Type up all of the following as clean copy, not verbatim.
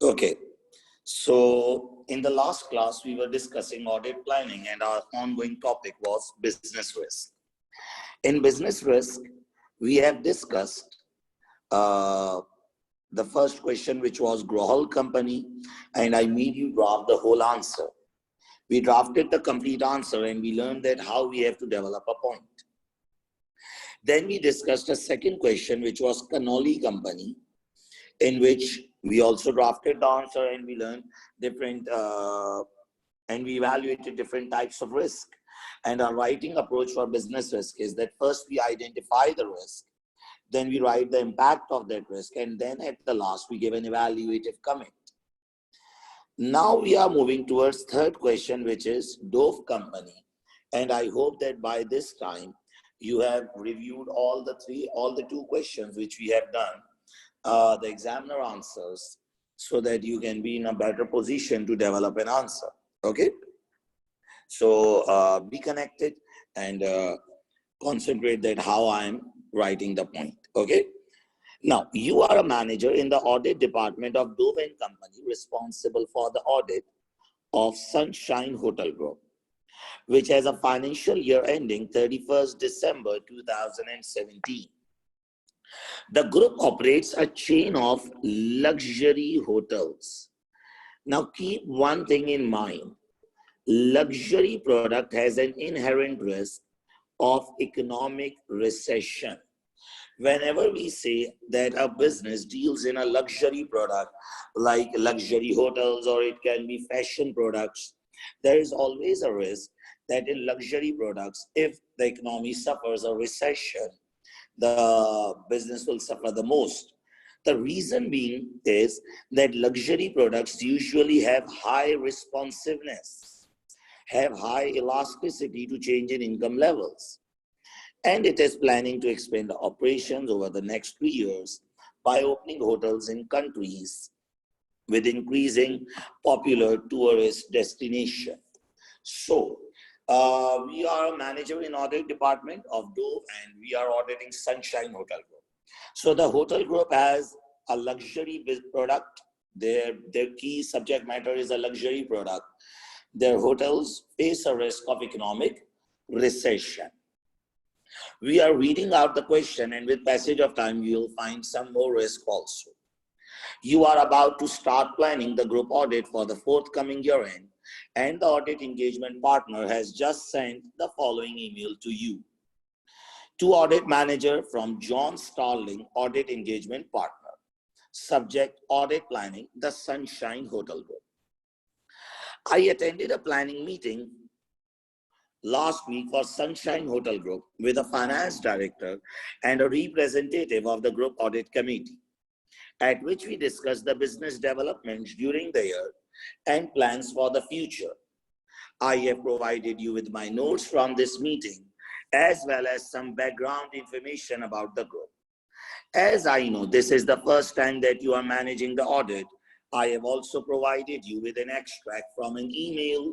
Okay. So in the last class, we were discussing audit planning and our ongoing topic was business risk. In business risk, we have discussed uh, the first question, which was grow whole company, and I made you draft the whole answer. We drafted the complete answer and we learned that how we have to develop a point. Then we discussed a second question, which was cannoli company, in which we also drafted the answer and we learned different and we evaluated different types of risk. And our writing approach for business risk is that first we identify the risk, then we write the impact of that risk, and then at the last we give an evaluative comment. Now we are moving towards third question, which is Dove company. And I hope that by this time you have reviewed all the two questions which we have done, the examiner answers, so that you can be in a better position to develop an answer. Okay. So be connected and concentrate that how I'm writing the point. Okay. Now, you are a manager in the audit department of Dove & Company, responsible for the audit of Sunshine Hotel Group, which has a financial year ending 31st December 2017. The group operates a chain of luxury hotels. Now, keep one thing in mind. Luxury product has an inherent risk of economic recession. Whenever we say that a business deals in a luxury product like luxury hotels, or it can be fashion products, there is always a risk that in luxury products, if the economy suffers a recession, the business will suffer the most. The reason being is that luxury products usually have high responsiveness, have high elasticity to change in income levels. And it is planning to expand the operations over the next 3 years by opening hotels in countries with increasing popular tourist destination. So we are a manager in audit department of Dove and we are auditing Sunshine Hotel Group. So the hotel group has a luxury product. Their key subject matter is a luxury product. Their hotels face a risk of economic recession. We are reading out the question, and with passage of time, you will find some more risk also. You are about to start planning the group audit for the forthcoming year end, and the audit engagement partner has just sent the following email to you. To audit manager from John Starling, audit engagement partner. Subject audit planning, the Sunshine Hotel Group. I attended a planning meeting last week for Sunshine Hotel Group with a finance director and a representative of the group audit committee, at which we discussed the business developments during the year and plans for the future. I have provided you with my notes from this meeting as well as some background information about the group. As I know this is the first time that you are managing the audit, I have also provided you with an extract from an email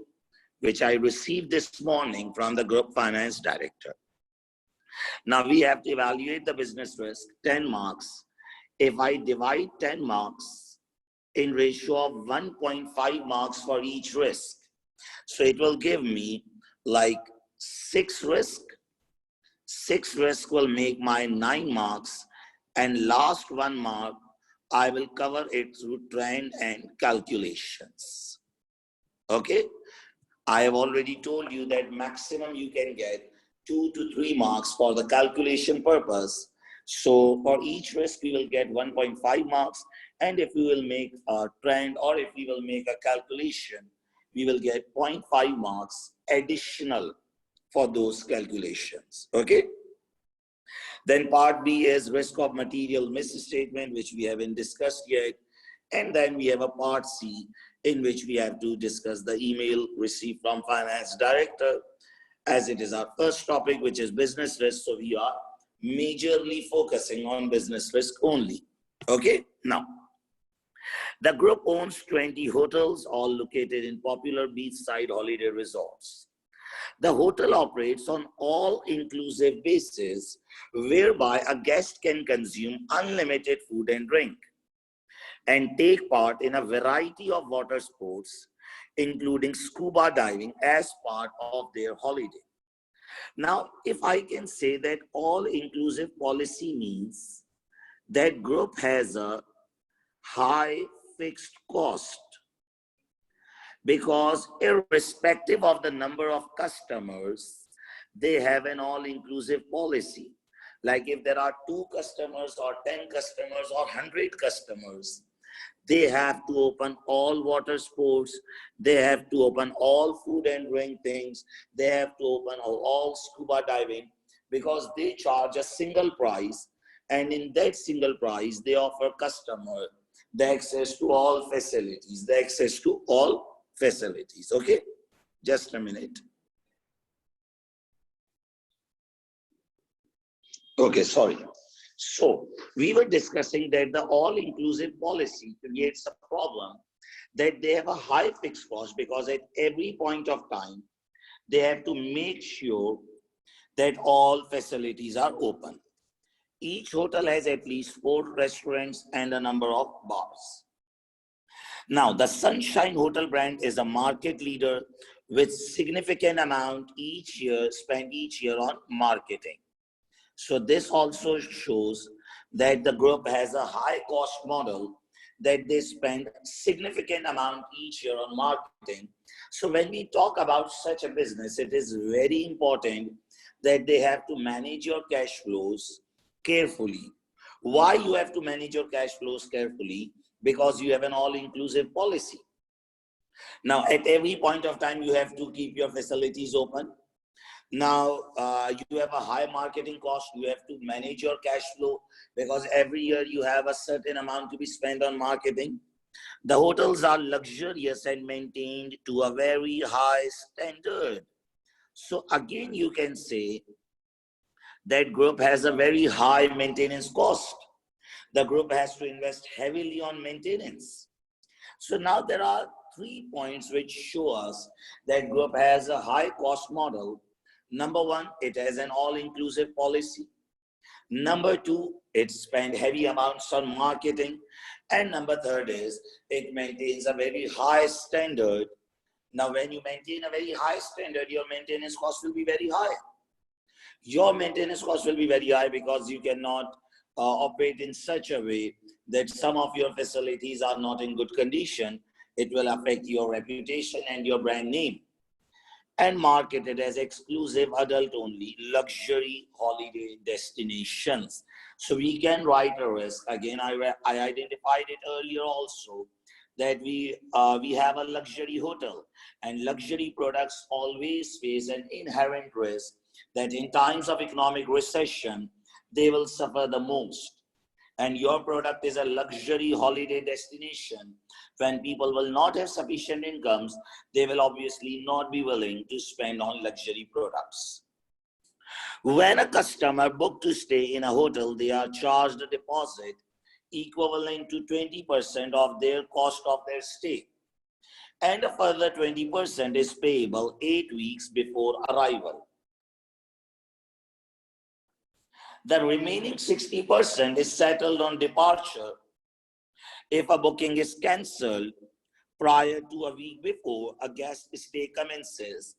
which I received this morning from the group finance director. Now we have to evaluate the business risk, 10 marks. If I divide 10 marks in ratio of 1.5 marks for each risk, so it will give me like 6 risk. 6 risk will make my 9 marks, and last 1 mark, I will cover it through trend and calculations. Okay? I have already told you that maximum you can get 2 to 3 marks for the calculation purpose. So for each risk, we will get 1.5 marks. And if we will make a trend or if we will make a calculation, we will get 0.5 marks additional for those calculations. Okay. Then part B is risk of material misstatement, which we haven't discussed yet. And then we have a part C, in which we have to discuss the email received from finance director, as it is our first topic, which is business risk. So we are majorly focusing on business risk only. Okay. Now, the group owns 20 hotels, all located in popular beachside holiday resorts. The hotel operates on all-inclusive basis, whereby a guest can consume unlimited food and drink. and take part in a variety of water sports, including scuba diving as part of their holiday. Now, if I can say that all-inclusive policy means that group has a high fixed cost, because irrespective of the number of customers, they have an all-inclusive policy. Like if there are 2 customers or 10 customers or 100 customers, they have to open all water sports, they have to open all food and drink things, they have to open all scuba diving, because they charge a single price, and in that single price, they offer customer the access to all facilities, the access to all facilities. Okay, just a minute. Okay, sorry. So we were discussing that the all-inclusive policy creates a problem that they have a high fixed cost, because at every point of time, they have to make sure that all facilities are open. Each hotel has at least 4 restaurants and a number of bars. Now, the Sunshine Hotel brand is a market leader with significant amount spent each year on marketing. So this also shows that the group has a high cost model, that they spend significant amount each year on marketing. So when we talk about such a business, it is very important that they have to manage your cash flows carefully. Why you have to manage your cash flows carefully? Because you have an all-inclusive policy. Now, at every point of time, you have to keep your facilities open. Now, you have a high marketing cost. You have to manage your cash flow, because every year you have a certain amount to be spent on marketing. The hotels are luxurious and maintained to a very high standard. So again, you can say that group has a very high maintenance cost. The group has to invest heavily on maintenance. So now there are 3 points which show us that group has a high cost model. Number 1, it has an all-inclusive policy. Number 2, it spends heavy amounts on marketing. And number 3 is it maintains a very high standard. Now, when you maintain a very high standard, your maintenance cost will be very high. Your maintenance cost will be very high because you cannot operate in such a way that some of your facilities are not in good condition. It will affect your reputation and your brand name. And marketed as exclusive adult only luxury holiday destinations. So we can write a risk. Again, I identified it earlier also, that we have a luxury hotel, and luxury products always face an inherent risk that in times of economic recession, they will suffer the most. And your product is a luxury holiday destination. When people will not have sufficient incomes, they will obviously not be willing to spend on luxury products. When a customer book to stay in a hotel, they are charged a deposit equivalent to 20% of their cost of their stay. And a further 20% is payable 8 weeks before arrival. The remaining 60% is settled on departure. If a booking is cancelled prior to a week before a guest stay commences,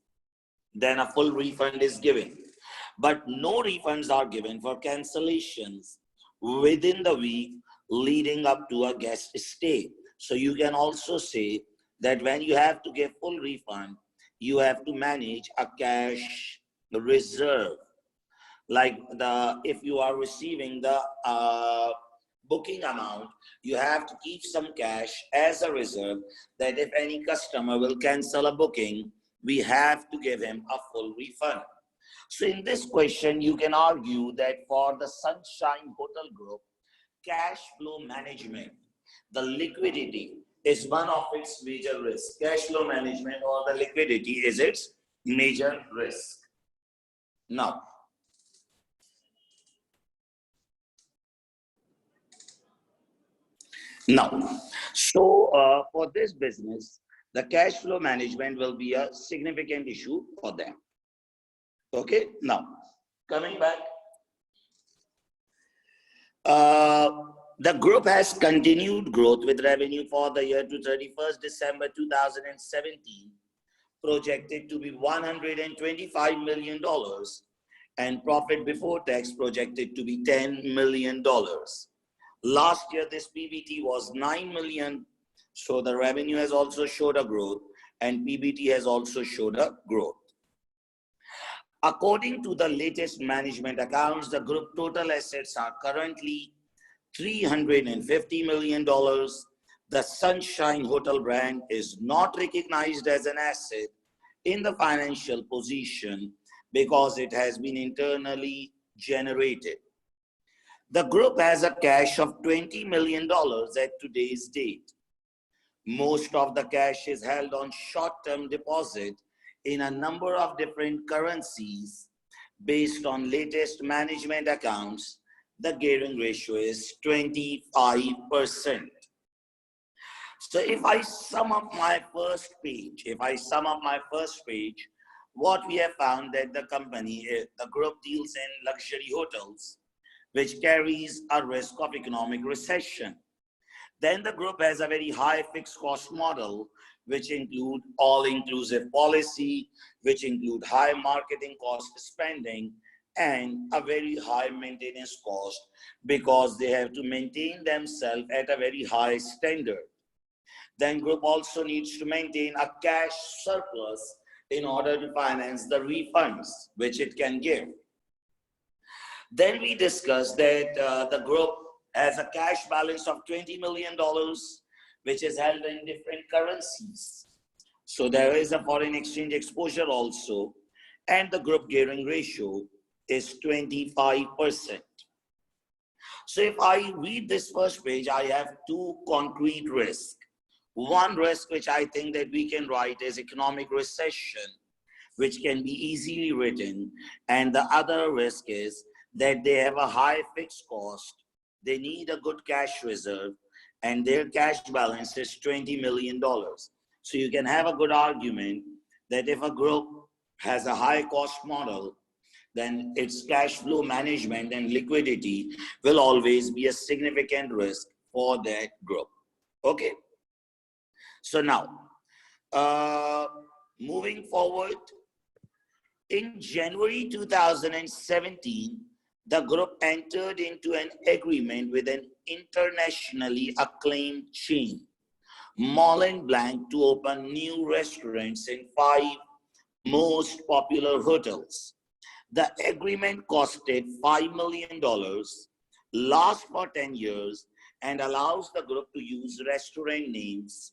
then a full refund is given. But no refunds are given for cancellations within the week leading up to a guest stay. So you can also say that when you have to give full refund, you have to manage a cash reserve. Like if you are receiving the booking amount, you have to keep some cash as a reserve, that if any customer will cancel a booking, we have to give him a full refund. So in this question, you can argue that for the Sunshine Hotel Group, cash flow management, the liquidity is one of its major risks. Cash flow management or the liquidity is its major risk. Now, for this business, the cash flow management will be a significant issue for them. Okay, now coming back, The group has continued growth with revenue for the year to 31st December 2017 projected to be $125 million and profit before tax projected to be $10 million. Last year, this PBT was $9 million, so the revenue has also showed a growth and PBT has also showed a growth. According to the latest management accounts, the group total assets are currently $350 million. The Sunshine Hotel brand is not recognized as an asset in the financial position because it has been internally generated. The group has a cash of $20 million at today's date. Most of the cash is held on short-term deposit in a number of different currencies. Based on latest management accounts, the gearing ratio is 25%. So if I sum up my first page, what we have found that the group deals in luxury hotels, which carries a risk of economic recession. Then the group has a very high fixed cost model, which include all-inclusive policy, which include high marketing cost spending, and a very high maintenance cost because they have to maintain themselves at a very high standard. Then group also needs to maintain a cash surplus in order to finance the refunds which it can give. Then we discussed that the group has a cash balance of $20 million, which is held in different currencies. So there is a foreign exchange exposure also, and the group gearing ratio is 25%. So if I read this first page, I have two concrete risks. One risk which I think that we can write is economic recession, which can be easily written. And the other risk is that they have a high fixed cost, they need a good cash reserve, and their cash balance is $20 million. So you can have a good argument that if a group has a high cost model, then its cash flow management and liquidity will always be a significant risk for that group. Okay. So now, moving forward, in January 2017, the group entered into an agreement with an internationally acclaimed chain, Mont Blanc, to open new restaurants in 5 most popular hotels. The agreement costed $5 million, lasts for 10 years, and allows the group to use restaurant names,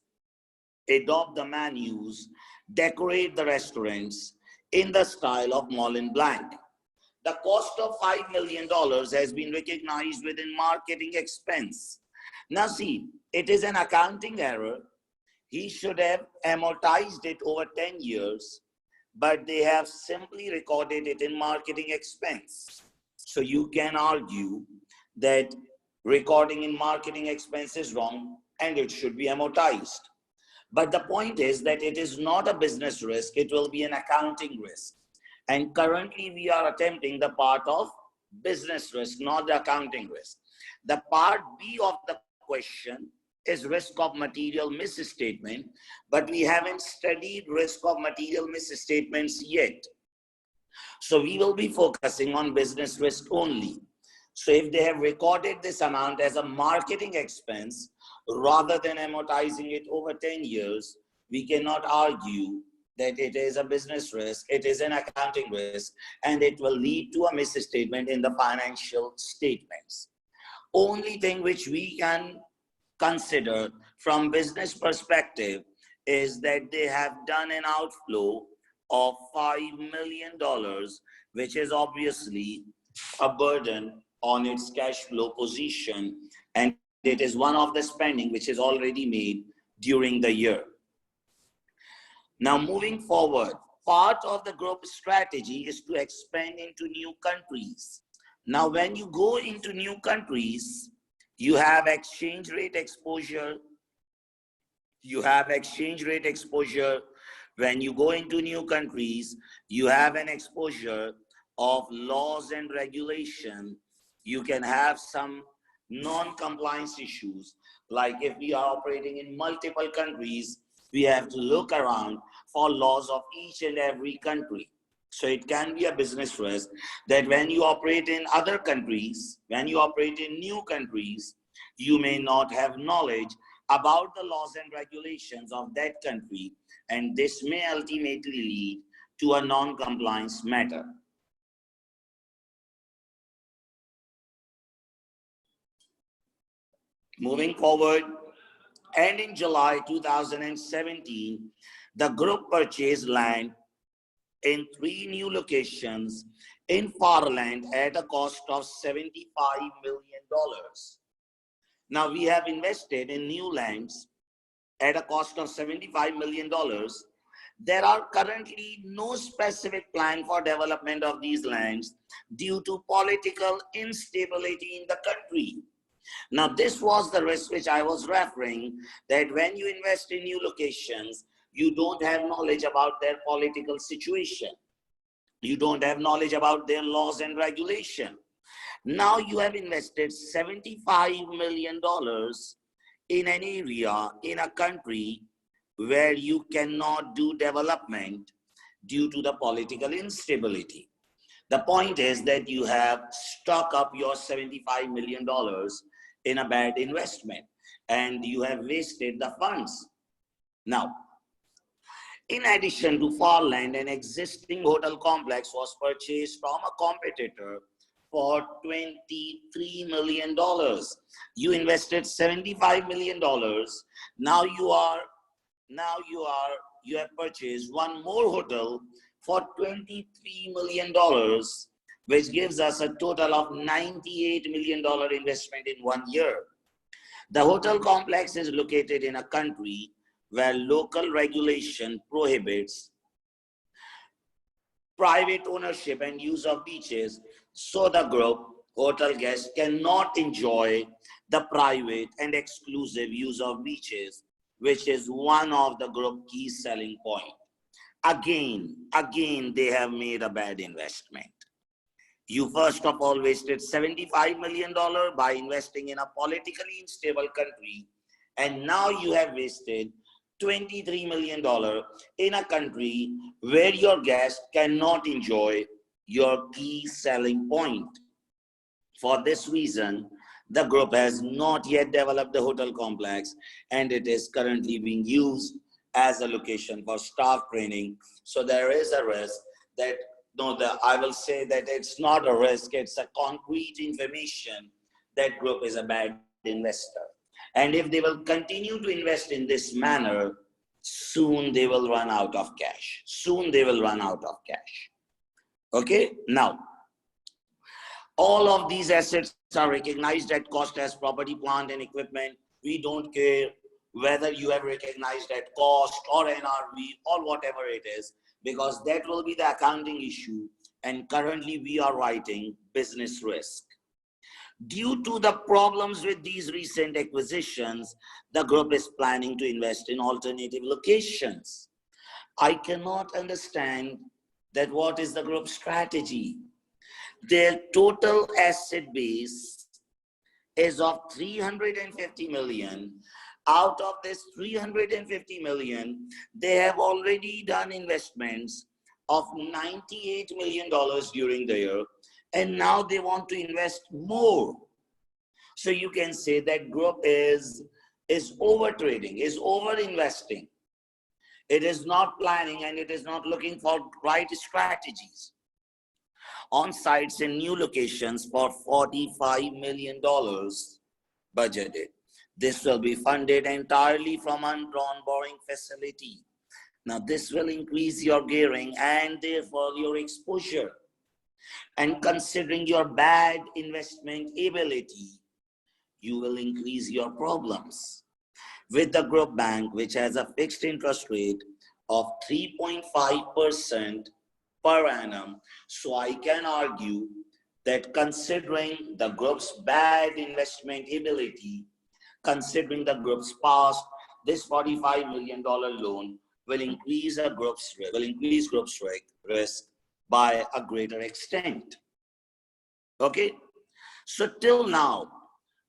adopt the menus, decorate the restaurants in the style of Mont Blanc. The cost of $5 million has been recognized within marketing expense. Now see, it is an accounting error. He should have amortized it over 10 years, but they have simply recorded it in marketing expense. So you can argue that recording in marketing expense is wrong and it should be amortized. But the point is that it is not a business risk, it will be an accounting risk. And currently we are attempting the part of business risk, not the accounting risk. The part B of the question is risk of material misstatement, but we haven't studied risk of material misstatements yet. So we will be focusing on business risk only. So if they have recorded this amount as a marketing expense, rather than amortizing it over 10 years, we cannot argue that it is a business risk, it is an accounting risk, and it will lead to a misstatement in the financial statements. Only thing which we can consider from business perspective is that they have done an outflow of $5 million, which is obviously a burden on its cash flow position, and it is one of the spending which is already made during the year. Now moving forward, part of the group strategy is to expand into new countries. Now when you go into new countries, you have exchange rate exposure. When you go into new countries, you have an exposure of laws and regulation. You can have some non-compliance issues, like if we are operating in multiple countries, we have to look around for laws of each and every country. So it can be a business risk that when you operate in other countries, when you operate in new countries, you may not have knowledge about the laws and regulations of that country, and this may ultimately lead to a non-compliance matter. Moving forward, and in July 2017, the group purchased land in 3 new locations in Farland at a cost of $75 million. Now we have invested in new lands at a cost of $75 million. There are currently no specific plan for development of these lands due to political instability in the country. Now, this was the risk which I was referring, that when you invest in new locations, you don't have knowledge about their political situation. You don't have knowledge about their laws and regulation. Now you have invested $75 million in an area, in a country where you cannot do development due to the political instability. The point is that you have stuck up your $75 million in a bad investment and you have wasted the funds. Now, in addition to Farland, an existing hotel complex was purchased from a competitor for $23 million. You invested $75 million. Now you have purchased one more hotel for $23 million, which gives us a total of $98 million investment in 1 year. The hotel complex is located in a country where local regulation prohibits private ownership and use of beaches, so the group hotel guests cannot enjoy the private and exclusive use of beaches, which is one of the group key selling points. Again, they have made a bad investment. You first of all wasted $75 million by investing in a politically unstable country, and now you have wasted $23 million in a country where your guests cannot enjoy your key selling point. For this reason, the group has not yet developed the hotel complex, and it is currently being used as a location for staff training. So there is a risk that, I will say that it's not a risk, it's a concrete information that group is a bad investor. And if they will continue to invest in this manner, soon they will run out of cash. Okay, now, all of these assets are recognized at cost as property, plant, and equipment. We don't care whether you have recognized at cost or NRV or whatever it is, because that will be the accounting issue. And currently we are writing business risk. Due to the problems with these recent acquisitions, the group is planning to invest in alternative locations. I cannot understand that what is the group's strategy. Their total asset base is of 350 million. Out of this 350 million, they have already done investments of $98 million during the year, and now they want to invest more. So you can say that group is over trading, is over investing. It is not planning and it is not looking for right strategies. On sites in new locations for $45 million budgeted. This will be funded entirely from undrawn borrowing facility. Now this will increase your gearing and therefore your exposure. And considering your bad investment ability, you will increase your problems. With the group bank, which has a fixed interest rate of 3.5% per annum, so I can argue that considering the group's bad investment ability, considering the group's past, this $45 million loan will increase group's risk by a greater extent. Okay, so till now,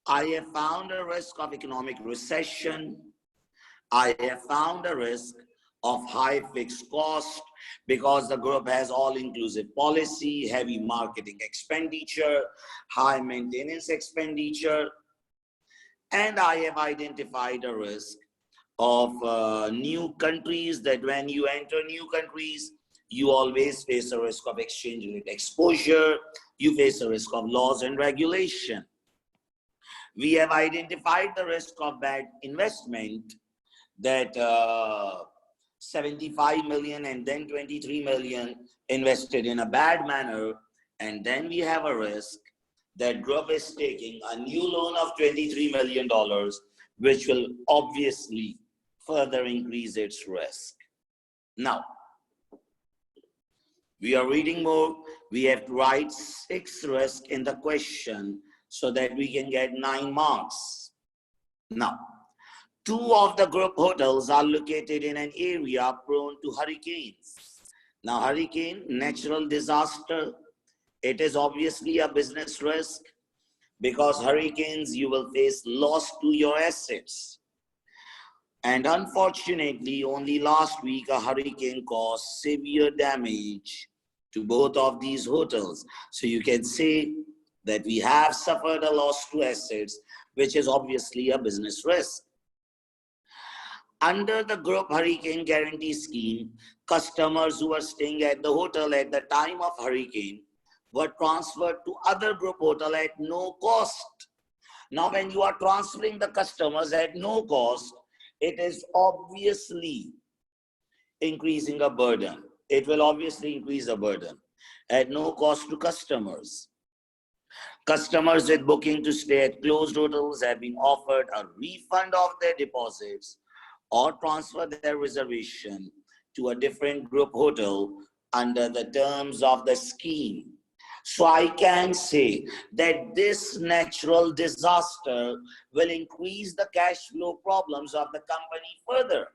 I have found a risk of economic recession. I have found a risk of high fixed cost because the group has all-inclusive policy, heavy marketing expenditure, high maintenance expenditure, and I have identified a risk of new countries, that when you enter new countries, you always face a risk of exchange rate exposure, you face a risk of laws and regulation. We have identified the risk of bad investment, that 75 million and then 23 million invested in a bad manner, and then we have a risk that group is taking a new loan of $23 million, which will obviously further increase its risk. Now, we are reading more. We have to write 6 risks in the question so that we can get 9 marks. Now, 2 of the group hotels are located in an area prone to hurricanes. Now, hurricane, natural disaster, it is obviously a business risk, because hurricanes, you will face loss to your assets. And unfortunately, only last week, a hurricane caused severe damage to both of these hotels. So you can say that we have suffered a loss to assets, which is obviously a business risk. Under the group hurricane guarantee scheme, customers who were staying at the hotel at the time of hurricane were transferred to other group hotel at no cost. Now, when you are transferring the customers at no cost, it is obviously increasing a burden. It will obviously increase a burden at no cost to customers. Customers with booking to stay at closed hotels have been offered a refund of their deposits or transfer their reservation to a different group hotel under the terms of the scheme. So I can say that this natural disaster will increase the cash flow problems of the company further.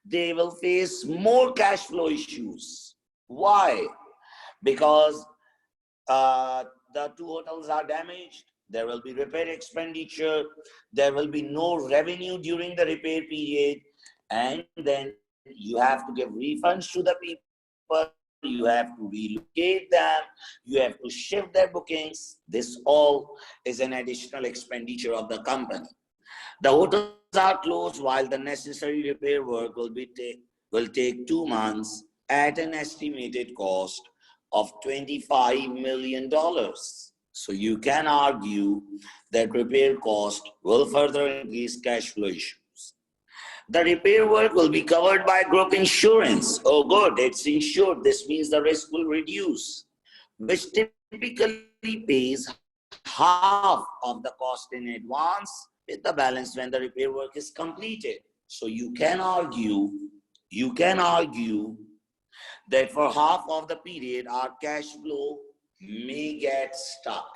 They will face more cash flow issues. Why? Because the 2 hotels are damaged. There will be repair expenditure. There will be no revenue during the repair period. And then you have to give refunds to the people. You have to relocate them. You have to shift their bookings. This all is an additional expenditure of the company. The hotels are closed while the necessary repair work will take 2 months at an estimated cost of $25 million. So you can argue that repair cost will further increase cash flow issues. The repair work will be covered by group insurance. Oh, good, it's insured. This means the risk will reduce, which typically pays half of the cost in advance, with the balance when the repair work is completed. So you can argue that for half of the period, our cash flow may get stuck.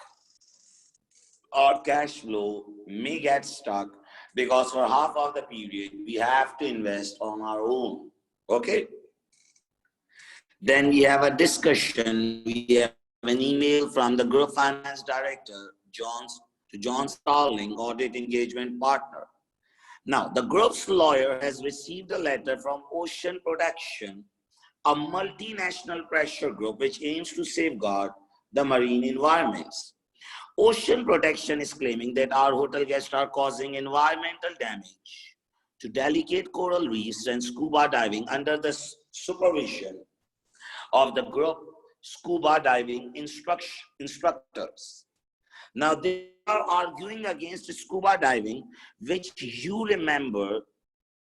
Because for half of the period, we have to invest on our own. Okay? Then we have a discussion. We have an email from the Group Finance Director, John Starling, Audit Engagement Partner. Now, the group's lawyer has received a letter from Ocean Protection, a multinational pressure group which aims to safeguard the marine environments. Ocean Protection is claiming that our hotel guests are causing environmental damage to delicate coral reefs and scuba diving under the supervision of the group scuba diving instructors. Now, they are arguing against scuba diving, which you remember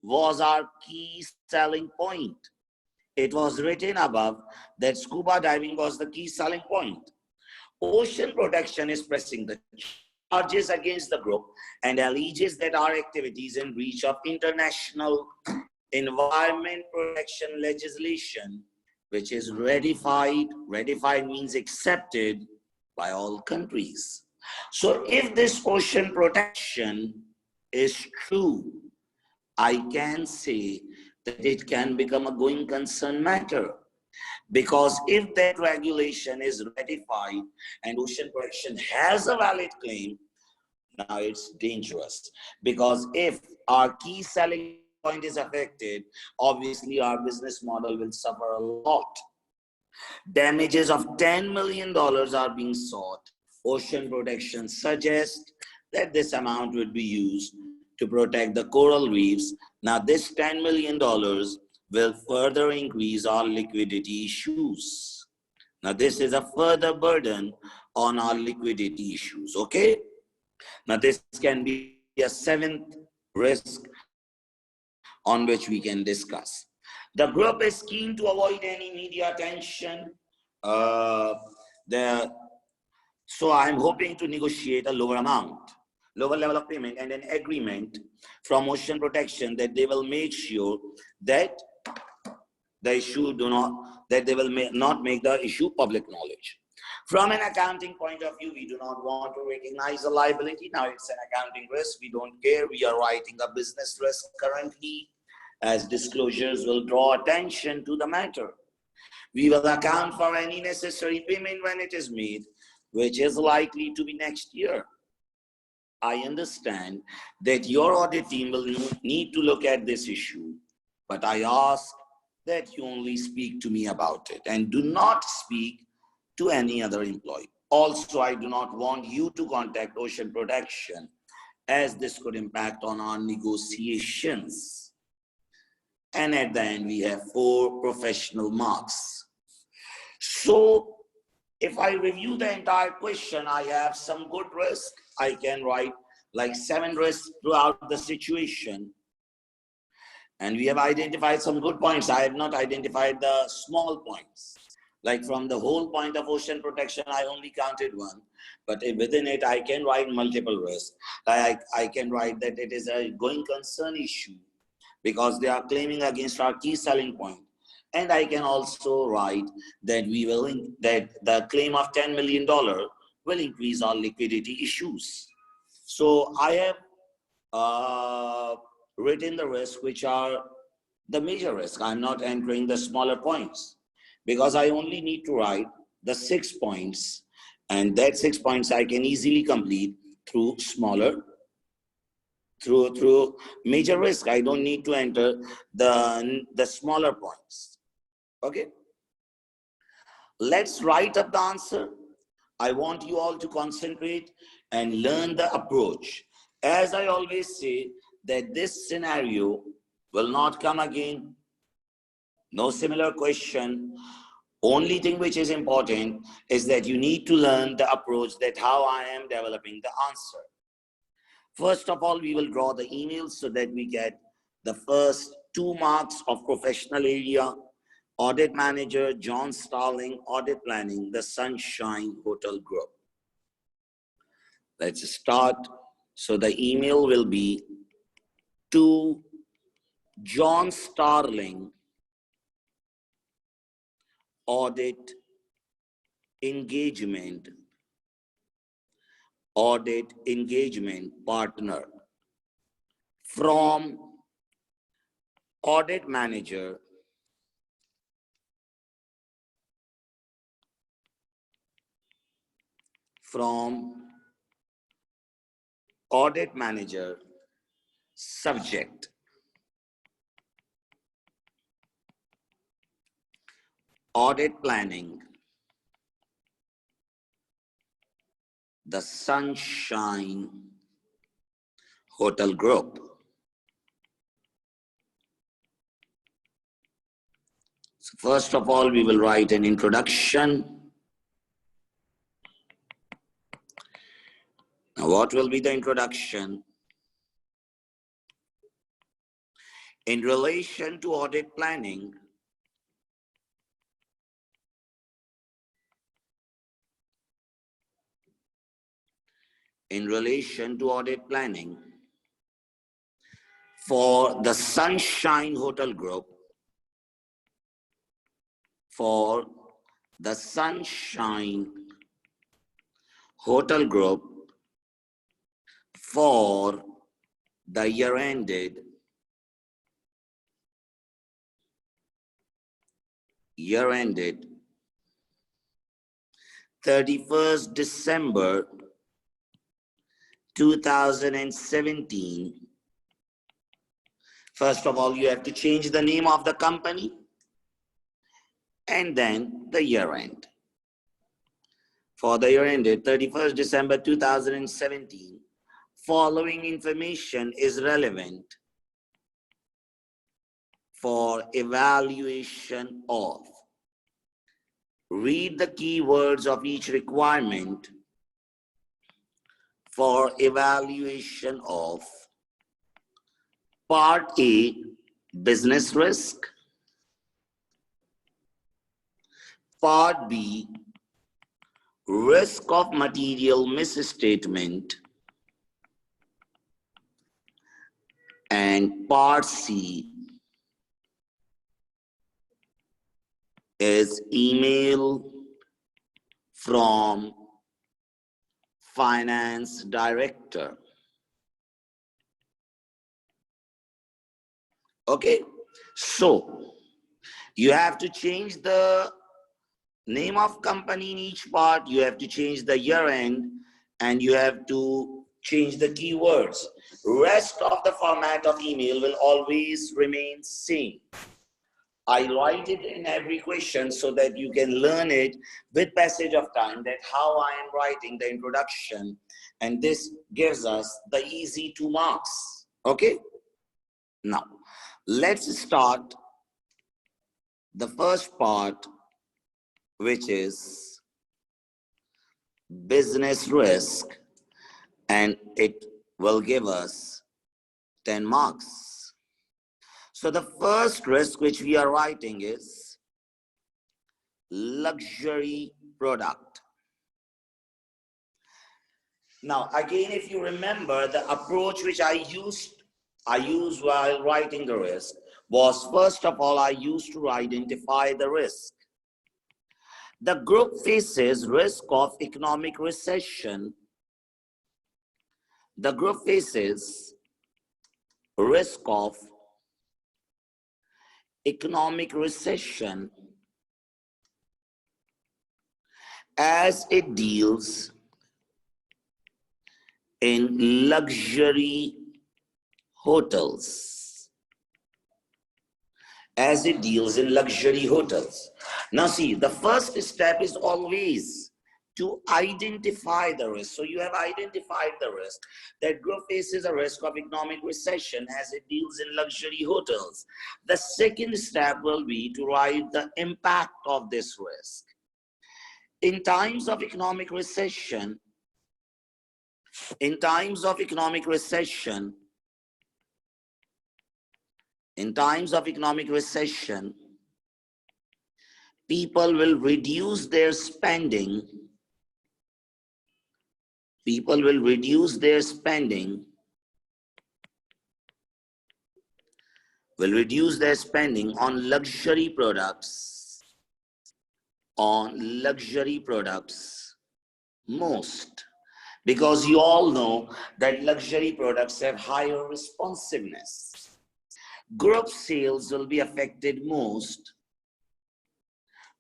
was our key selling point. It was written above that scuba diving was the key selling point. Ocean Protection is pressing the charges against the group and alleges that our activities in breach of international environment protection legislation, which is ratified means accepted by all countries. So if this Ocean Protection is true, I can say that it can become a going concern matter. Because if that regulation is ratified and Ocean Protection has a valid claim, Now it's dangerous because if our key selling point is affected, obviously our business model will suffer a lot. Damages of $10 million are being sought. Ocean Protection suggests that this amount would be used to protect the coral reefs. Now this $10 million will further increase our liquidity issues. Now this is a further burden on our liquidity issues, okay? Now this can be a seventh risk on which we can discuss. The group is keen to avoid any media attention. So I'm hoping to negotiate a lower level of payment and an agreement from Ocean Protection that they will make sure that they will not make the issue public knowledge. From an accounting point of view, we do not want to recognize a liability. Now it's an accounting risk. We don't care. We are writing a business risk currently, as disclosures will draw attention to the matter. We will account for any necessary payment when it is made, which is likely to be next year. I understand that your audit team will need to look at this issue, but I ask that you only speak to me about it and do not speak to any other employee. Also, I do not want you to contact Ocean Protection, as this could impact on our negotiations. And at the end, we have 4 professional marks. So if I review the entire question, I have some good risk. I can write like 7 risks throughout the situation. And we have identified some good points. I have not identified the small points. Like from the whole point of Ocean Protection, I only counted 1. But within it, I can write multiple risks. I can write that it is a going concern issue because they are claiming against our key selling point. And I can also write that that the claim of $10 million will increase our liquidity issues. So I have written the risks which are the major risk. I'm not entering the smaller points because I only need to write the 6 points, and that 6 points I can easily complete through major risk. I don't need to enter the smaller points. Okay, let's write up the answer. I want you all to concentrate and learn the approach. As I always say, that this scenario will not come again. No similar question. Only thing which is important is that you need to learn the approach, that how I am developing the answer. First of all, we will draw the emails so that we get the first 2 marks of professional area. Audit Manager, John Starling, Audit Planning, the Sunshine Hotel Group. Let's start. So the email will be to John Starling, Audit Engagement Partner, from Audit Manager, subject Audit Planning, the Sunshine Hotel Group. So first of all, we will write an introduction. Now, what will be the introduction? In relation to audit planning, for the Sunshine Hotel Group, for the year ended 31st December 2017. First of all, you have to change the name of the company and then the year end. For the year ended 31st December 2017, following information is relevant for evaluation of. Read the keywords of each requirement for evaluation of. Part A, business risk. Part B, risk of material misstatement. And part C is email from finance director. Okay, so you have to change the name of company in each part, you have to change the year end, and you have to change the keywords. Rest of the format of email will always remain same. I write it in every question so that you can learn it with passage of time, that how I am writing the introduction, and this gives us the easy 2 marks. Okay, now let's start the first part, which is business risk, and it will give us 10 marks. So the first risk which we are writing is luxury product. Now again, if you remember, the approach which I used while writing the risk was, first of all, I used to identify the risk. The group faces risk of economic recession. The group faces risk of economic recession as it deals in luxury hotels. As it deals in luxury hotels. Now see, the first step is always to identify the risk. So you have identified the risk. That group faces a risk of economic recession as it deals in luxury hotels. The second step will be to write the impact of this risk. In times of economic recession, people will reduce their spending. People will reduce their spending. Will reduce their spending on luxury products. On luxury products most. Because you all know that luxury products have higher responsiveness. Group sales will be affected most.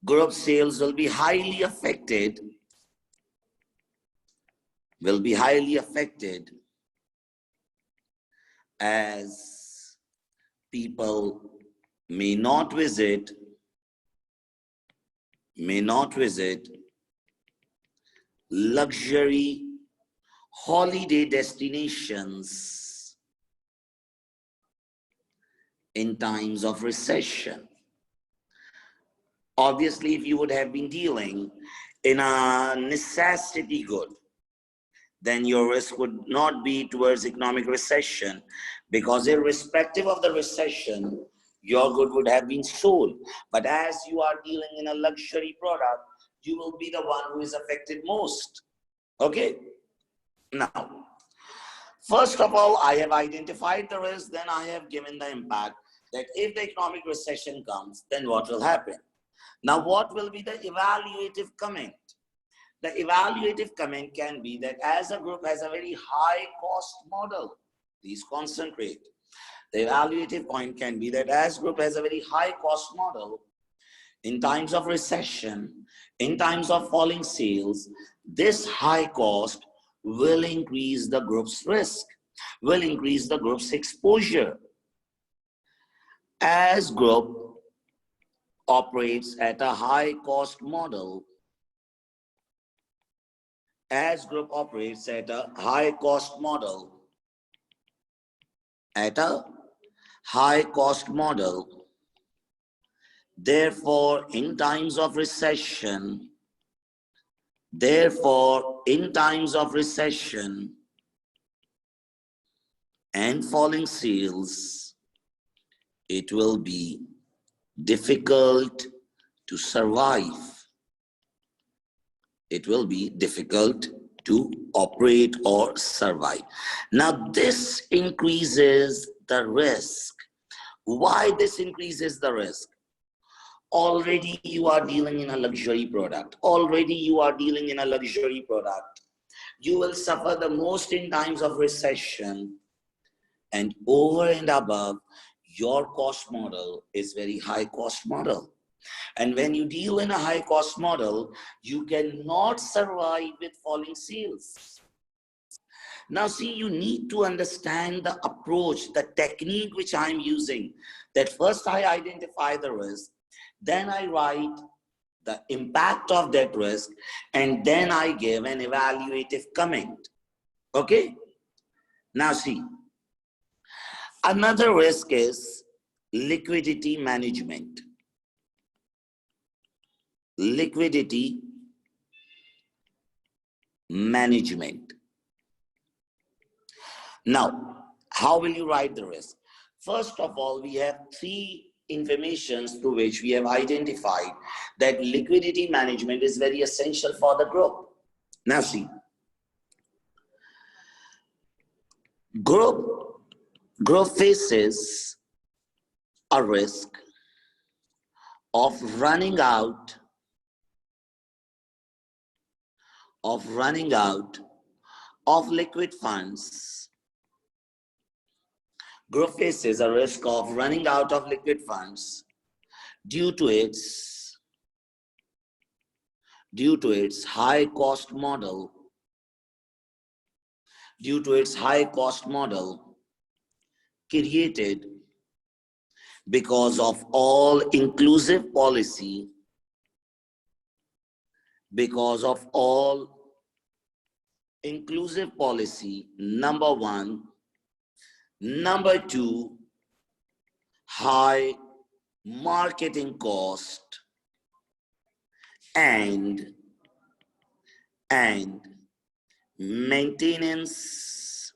Group sales will be highly affected. As people may not visit luxury holiday destinations in times of recession. Obviously, if you would have been dealing in a necessity good, then your risk would not be towards economic recession, because irrespective of the recession, your good would have been sold. But as you are dealing in a luxury product, you will be the one who is affected most. Okay? Now, first of all, I have identified the risk, then I have given the impact, that if the economic recession comes, then what will happen? Now, what will be the evaluative comment? The evaluative comment can be that as a group has a very high cost model, please concentrate. The evaluative point can be that as group has a very high cost model, in times of recession, in times of falling sales, this high cost will increase the group's risk, will increase the group's exposure. As group operates at a high cost model, as group operates at a high cost model, therefore in times of recession, and falling sales, it will be difficult to survive. It will be difficult to operate or survive. Now, this increases the risk. Why this increases the risk? Already you are dealing in a luxury product. You will suffer the most in times of recession, and over and above, your cost model is very high cost model. And when you deal in a high cost model, you cannot survive with falling sales. Now see, you need to understand the approach, the technique which I'm using. That first I identify the risk, then I write the impact of that risk, and then I give an evaluative comment. Okay? Now see, another risk is liquidity management. Liquidity management. Now, how will you write the risk? First of all, we have three informations through which we have identified that liquidity management is very essential for the group. Now see, group faces a risk of running out of liquid funds. Group faces a risk of running out of liquid funds due to its high cost model, created because of all inclusive policy, number one. Number two, high marketing cost and maintenance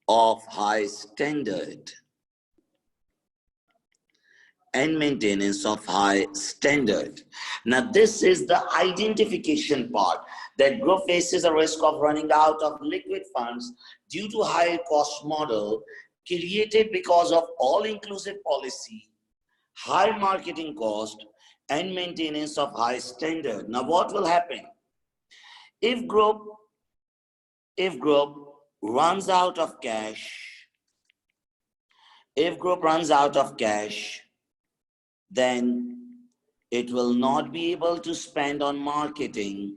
of high standard. Now this is the identification part, that group faces a risk of running out of liquid funds due to high cost model created because of all-inclusive policy, high marketing cost, and maintenance of high standard. Now what will happen? If group runs out of cash, then it will not be able to spend on marketing.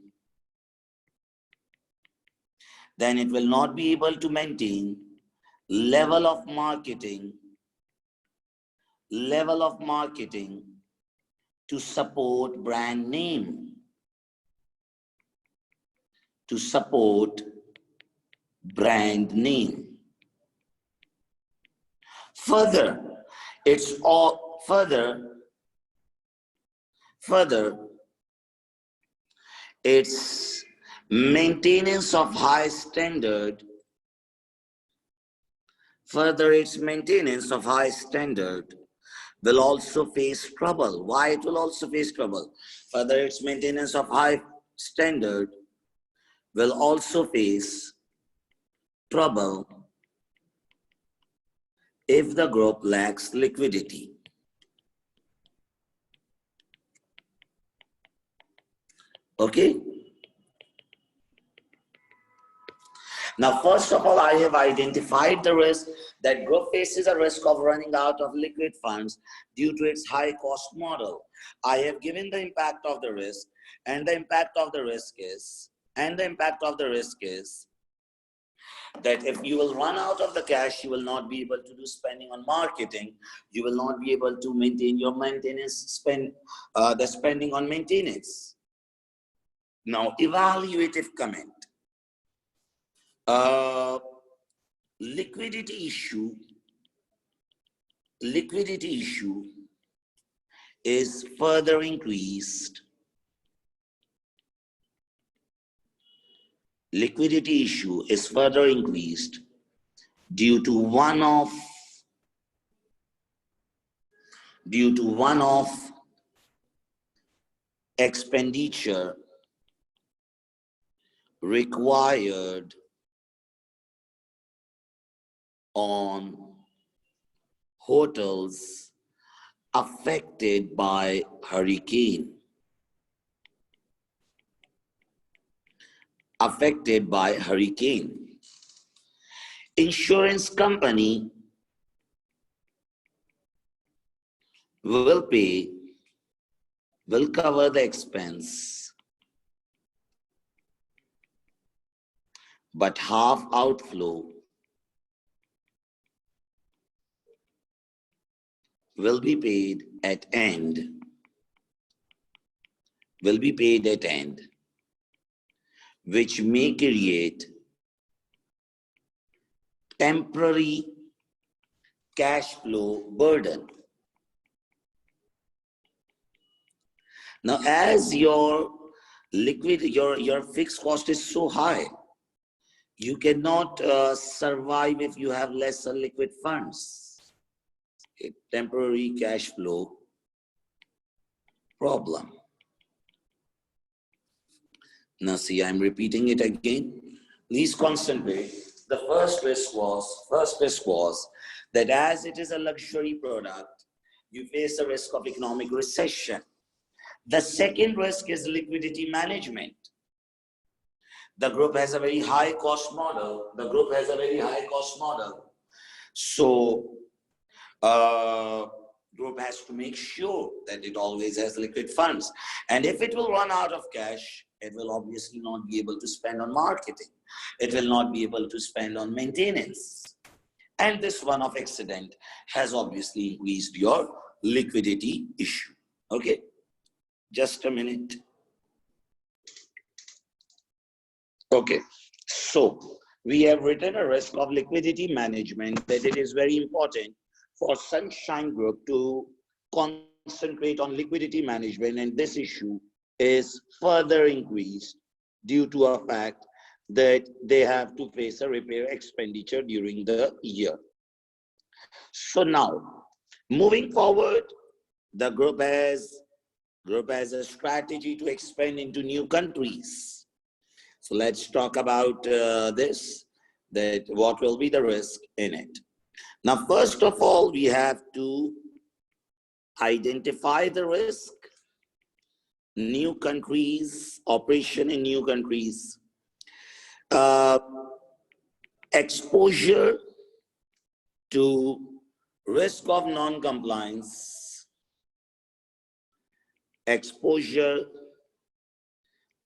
Then it will not be able to maintain level of marketing to support brand name. Further, its maintenance of high standard. Will also face trouble. Why it will also face trouble? Further, its maintenance of high standard will also face trouble if the group lacks liquidity. Okay? Now, first of all, I have identified the risk that group faces a risk of running out of liquid funds due to its high cost model. I have given the impact of the risk, and the impact of the risk is And the impact of the risk is that if you will run out of the cash, you will not be able to do spending on marketing. You will not be able to maintain your maintenance the spending on maintenance. Now, evaluative comment. Liquidity issue is further increased. Liquidity issue is further increased due to one-off expenditure required on hotels affected by hurricane. Insurance company will cover the expense, but half outflow will be paid at end, which may create temporary cash flow burden. Now, as your fixed cost is so high, you cannot survive if you have lesser liquid funds. A temporary cash flow problem. Now see, I'm repeating it again. Please concentrate. The first risk was that as it is a luxury product, you face a risk of economic recession. The second risk is liquidity management. The group has a very high cost model. So group has to make sure that it always has liquid funds. And if it will run out of cash, it will obviously not be able to spend on marketing. It will not be able to spend on maintenance. And this one-off accident has obviously increased your liquidity issue. Okay, just a minute. Okay, so we have written a risk of liquidity management, that it is very important for Sunshine Group to concentrate on liquidity management, and this issue is further increased due to a fact that they have to face a repair expenditure during the year. So now, moving forward, the group has a strategy to expand into new countries. So let's talk about this, that what will be the risk in it. Now, first of all, we have to identify the risk, new countries, operation in new countries, exposure to risk of non-compliance, exposure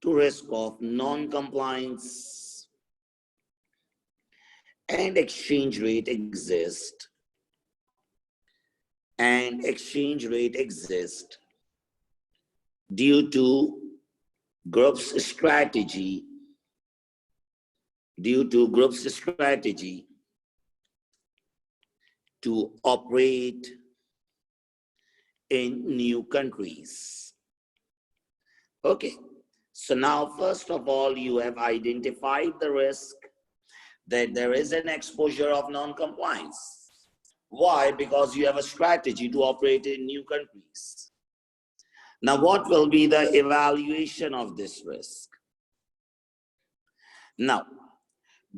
to risk of non-compliance, and exchange rate exist. Due to group's strategy, to operate in new countries. Okay, so now first of all, you have identified the risk that there is an exposure of non-compliance. Why? Because you have a strategy to operate in new countries. Now, what will be the evaluation of this risk? Now,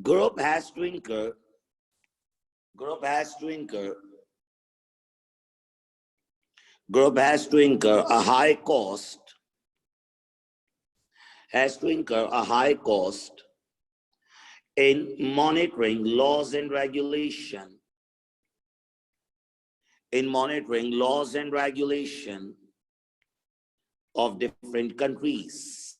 group has to incur a high cost in monitoring laws and regulation of different countries.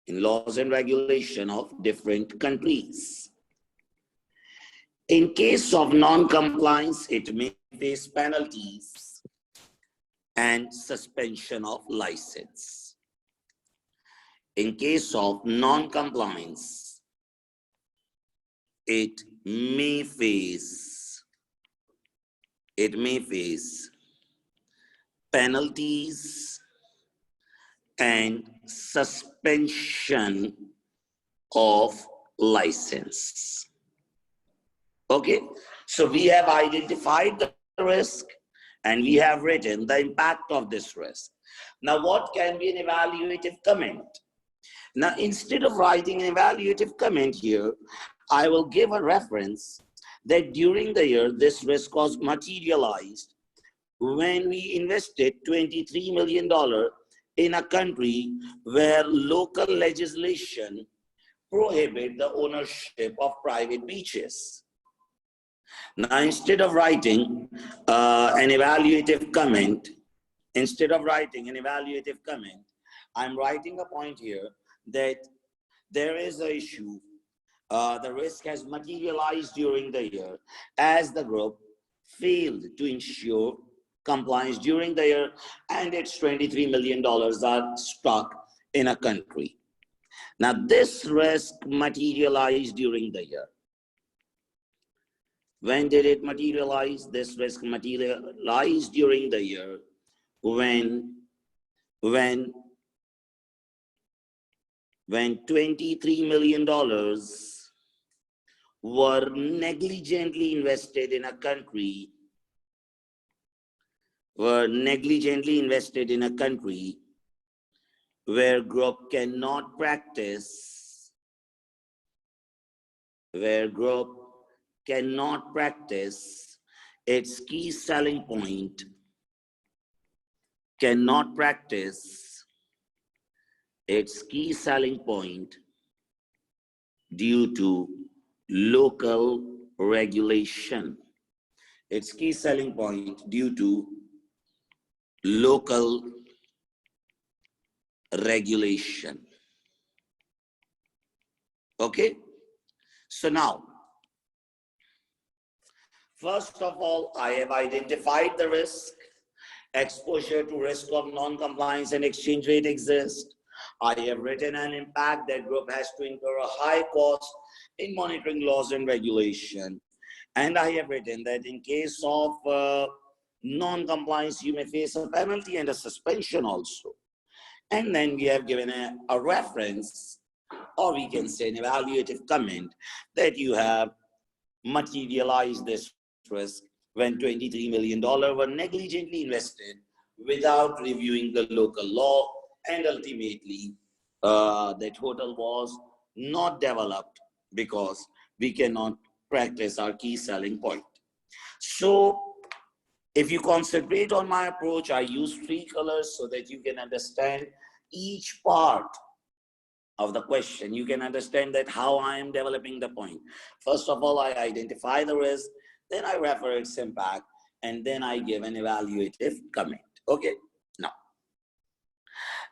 in laws and regulation of different countries. In case of non-compliance, it may face penalties and suspension of license. In case of non-compliance, it may face penalties and suspension of license. Okay, so we have identified the risk and we have written the impact of this risk. Now, what can be an evaluative comment? Now, instead of writing an evaluative comment here, I will give a reference that during the year, this risk was materialized when we invested $23 million in a country where local legislation prohibit the ownership of private beaches. Now, instead of writing an evaluative comment, I'm writing a point here that there is an issue. The risk has materialized during the year as the group failed to ensure compliance during the year and its $23 million are stuck in a country. Now, this risk materialized during the year. When did it materialize? This risk materialized during the year when $23 million were negligently invested in a country, where group cannot practice its key selling point, due to local regulation. Its key selling point due to local regulation. Okay, so now, first of all, I have identified the risk. Exposure to risk of non-compliance and exchange rate exists. I have written an impact that group has to incur a high cost in monitoring laws and regulation. And I have written that in case of non-compliance, you may face a penalty and a suspension also. And then we have given a reference, or we can say an evaluative comment, that you have materialized this risk when $23 million were negligently invested without reviewing the local law, and ultimately that hotel was not developed because we cannot practice our key selling point. So if you concentrate on my approach, I use 3 colors so that you can understand each part of the question. You can understand that how I am developing the point. First of all, I identify the risk, then I refer its impact, and then I give an evaluative comment. Okay, now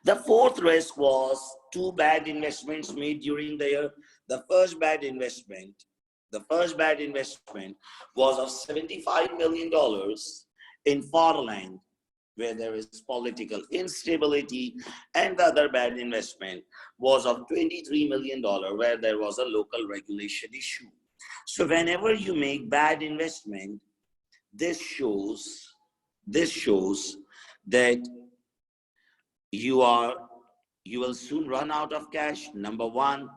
the 4th risk was 2 bad investments made during the year. The first bad investment was of $75 million in foreign land where there is political instability, and the other bad investment was of $23 million where there was a local regulation issue. So whenever you make bad investment, this shows that you will soon run out of cash, number 1,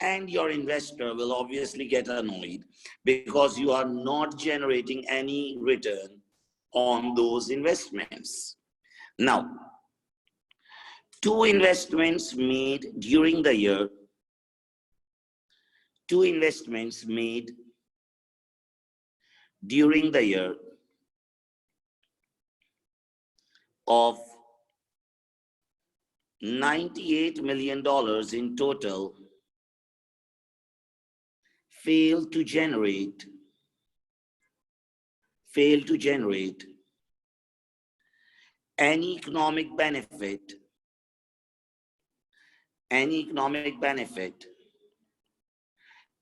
and your investor will obviously get annoyed because you are not generating any return on those investments. Now, 2 investments made during the year, of $98 million in total failed to generate any economic benefit any economic benefit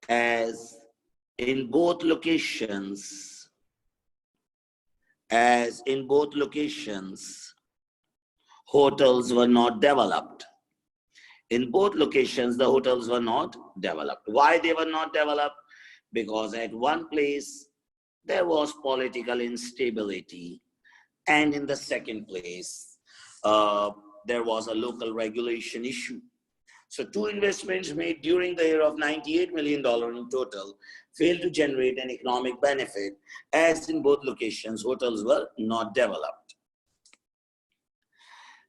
as in both locations, hotels were not developed. In both locations, the hotels were not developed. Why they were not developed? Because at one place, there was political instability. And in the second place, there was a local regulation issue. So two investments made during the year of $98 million in total failed to generate an economic benefit, as in both locations, hotels were not developed.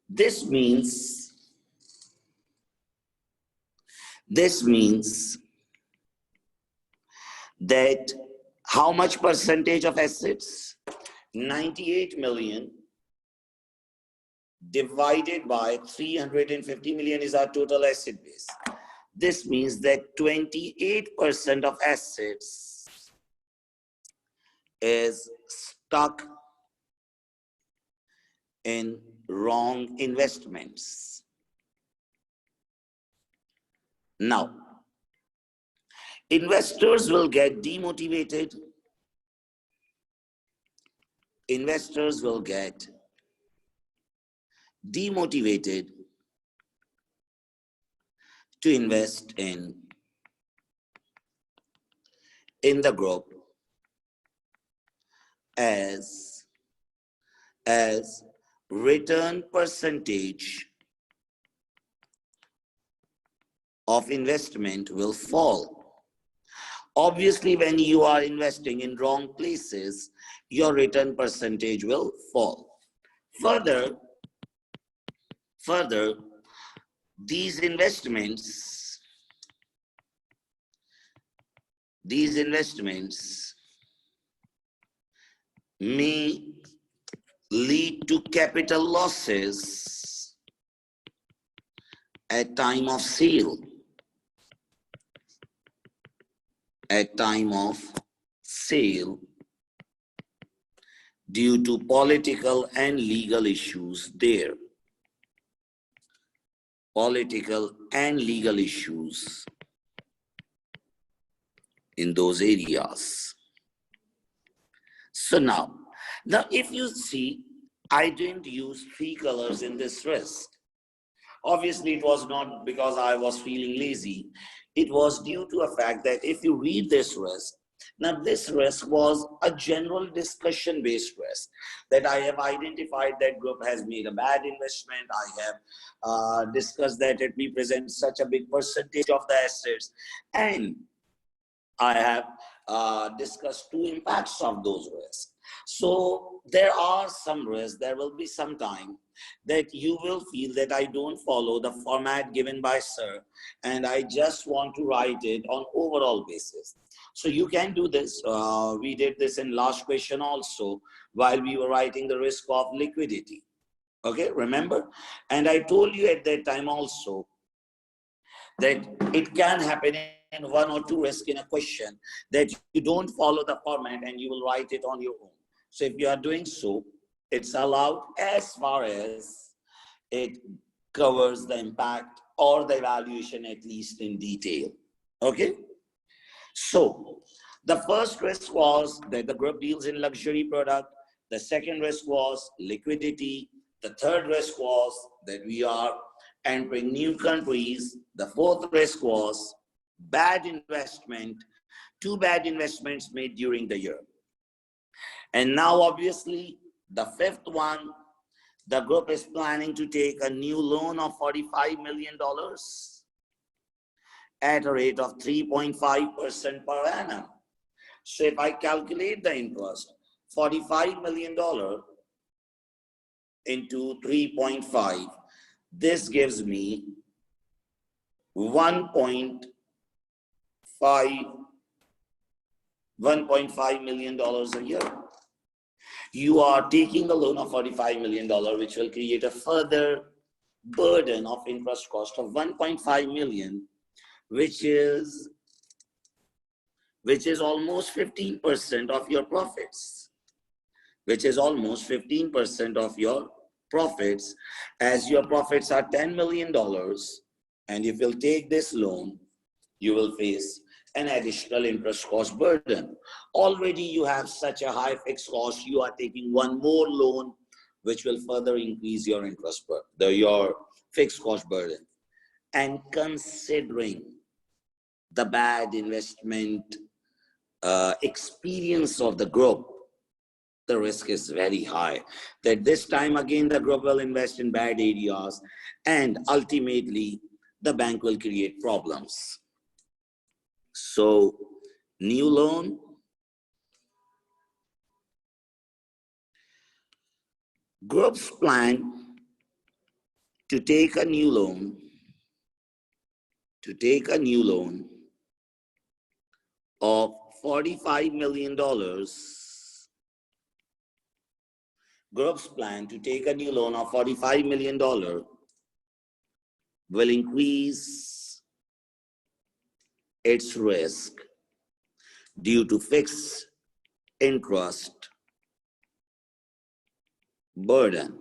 This means that how much percentage of assets? 98 million divided by 350 million is our total asset base. This means that 28% of assets is stuck in wrong investments. Now, investors will get demotivated. Investors will get demotivated to invest in the group as return percentage of investment will fall. Obviously, when you are investing in wrong places, your return percentage will fall. Further, these investments may lead to capital losses at time of sale. Due to political and legal issues there. Political and legal issues in those areas. So now if you see, I didn't use 3 colors in this risk. Obviously, it was not because I was feeling lazy. It was due to a fact that if you read this risk, now this risk was a general discussion-based risk that I have identified that group has made a bad investment. I have discussed that it represents such a big percentage of the assets, and I have discussed 2 impacts of those risks. So there are some risks. There will be some time that you will feel that I don't follow the format given by sir, and I just want to write it on overall basis. So you can do this. We did this in last question also while we were writing the risk of liquidity. Okay, remember? And I told you at that time also that it can happen in 1 or 2 risks in a question that you don't follow the format and you will write it on your own. So if you are doing so, it's allowed as far as it covers the impact or the evaluation, at least in detail. Okay? So the first risk was that the group deals in luxury product. The second risk was liquidity. The third risk was that we are entering new countries. The fourth risk was bad investment, 2 bad investments made during the year. And now obviously the fifth one, the group is planning to take a new loan of $45 million at a rate of 3.5% per annum. So if I calculate the interest, $45 million into 3.5, this gives me $1.5 million a year. You are taking a loan of $45 million, which will create a further burden of interest cost of $1.5 million, which is almost 15% of your profits. As your profits are $10 million, And if you'll take this loan, you will face an additional interest cost burden. Already you have such a high fixed cost, you are taking one more loan, which will further increase your interest burden, your fixed cost burden. And considering the bad investment experience of the group, the risk is very high that this time again the group will invest in bad areas and ultimately the bank will create problems. So, new loan, groups plan to take a new loan, of $45 million. Groups plan to take a new loan of $45 million will increase its risk due to fixed interest burden.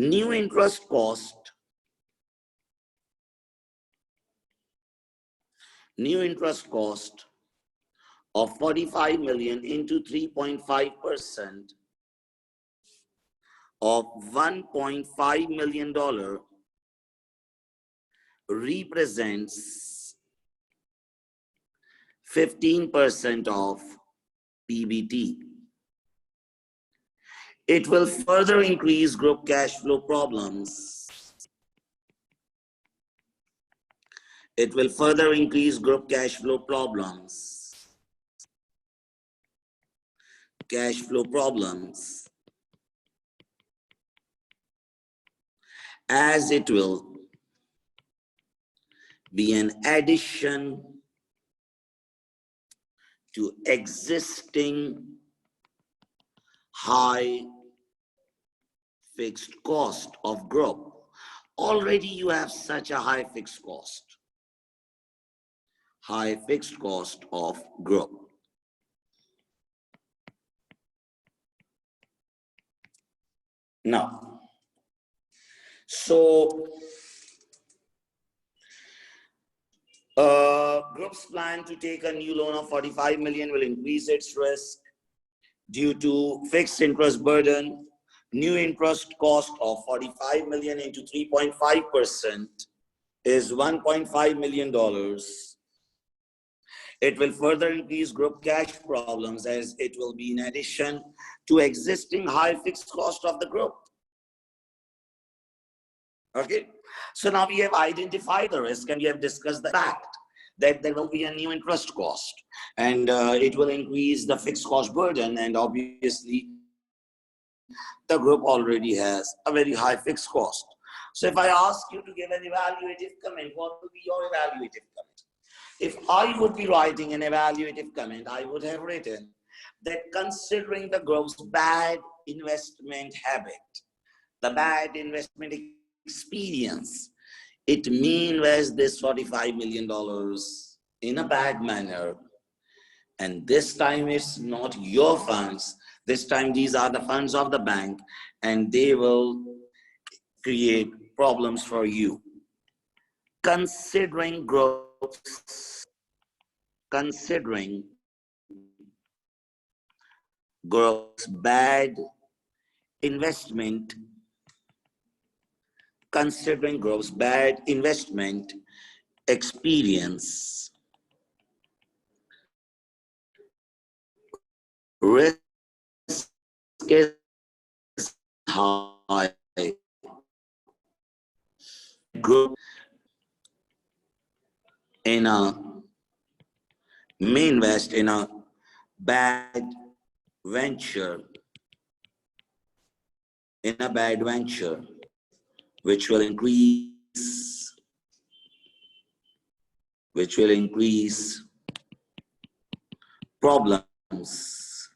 New interest cost of 45 million into 3.5% of $1.5 million represents 15% of PBT. It will further increase group cash flow problems. As it will be an addition to existing high fixed cost of group. Already you have such a high fixed cost of group. Now, so groups plan to take a new loan of 45 million will increase its risk due to fixed interest burden. New interest cost of 45 million into 3.5% is $1.5 million. It will further increase group cash problems as it will be in addition to existing high fixed cost of the group. Okay, so now we have identified the risk and we have discussed the fact that there will be a new interest cost and it will increase the fixed cost burden, and obviously the group already has a very high fixed cost. So if I ask you to give an evaluative comment, what will be your evaluative comment? If I would be writing an evaluative comment, I would have written that considering the group's bad investment habit, the bad investment experience, it may invest this $45 million in a bad manner. And this time it's not your funds. This time these are the funds of the bank and they will create problems for you. Considering group's bad investment experience, risk is high. Group may invest in a bad venture, which will increase problems,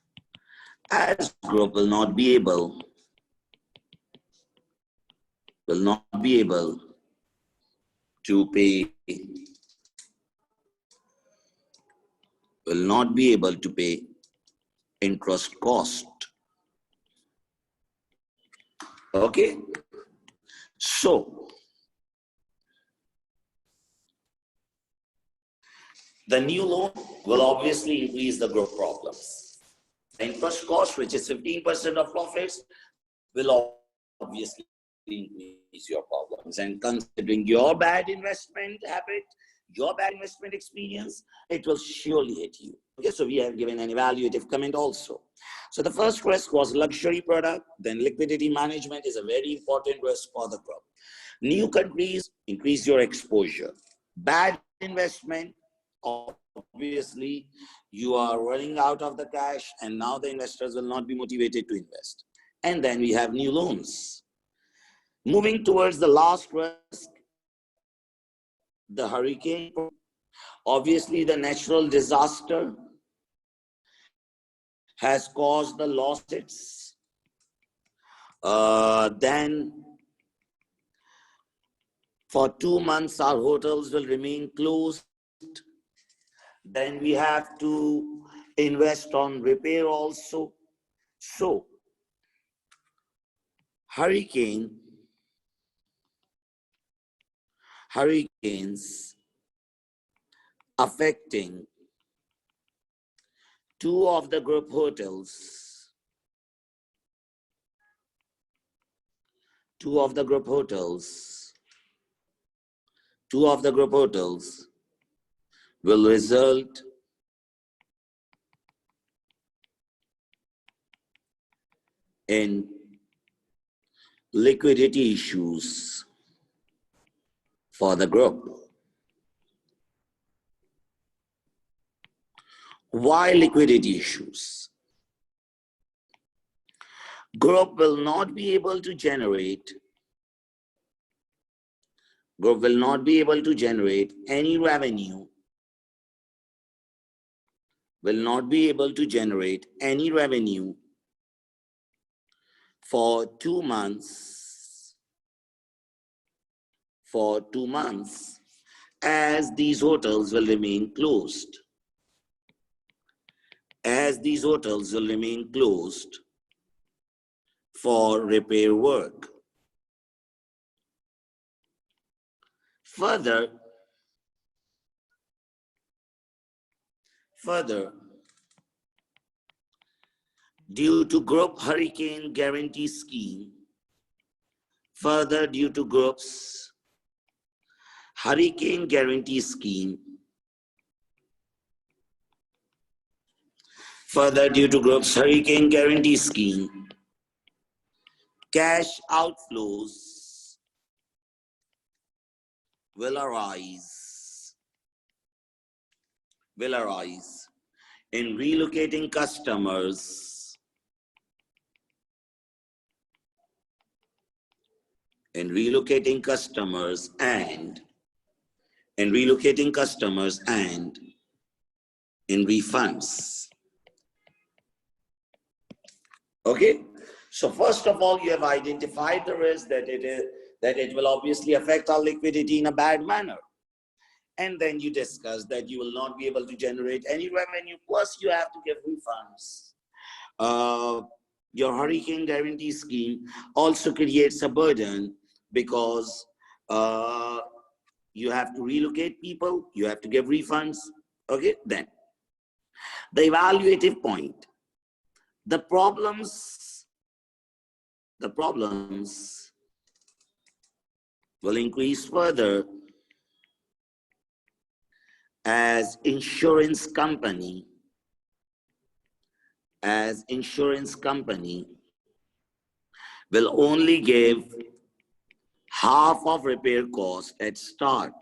as group will not be able to pay interest cost. Okay. So the new loan will obviously increase the group problems. The interest cost, which is 15% of profits, will obviously increase your problems. And considering your bad investment habit, your bad investment experience, it will surely hit you. Okay, so we have given an evaluative comment also. So the first risk was luxury product, then liquidity management is a very important risk for the group. New countries, increase your exposure. Bad investment, obviously, you are running out of the cash and now the investors will not be motivated to invest. And then we have new loans. Moving towards the last risk, the hurricane. Obviously, the natural disaster has caused the losses. Then for 2 months, our hotels will remain closed. Then we have to invest on repair also. So, hurricanes affecting 2 of the group hotels. 2 of the group hotels will result in liquidity issues for the group. Why liquidity issues? Group will not be able to generate any revenue, for 2 months, as these hotels will remain closed. For repair work. Further, due to group hurricane guarantee scheme, due to group's hurricane guarantee scheme, cash outflows will arise in relocating customers and in refunds. Okay, so first of all, you have identified the risk that it will obviously affect our liquidity in a bad manner. And then you discuss that you will not be able to generate any revenue, plus you have to give refunds. Your hurricane guarantee scheme also creates a burden because you have to relocate people, you have to give refunds. Okay, then the evaluative point. The problems will increase further as insurance company will only give half of repair cost at start.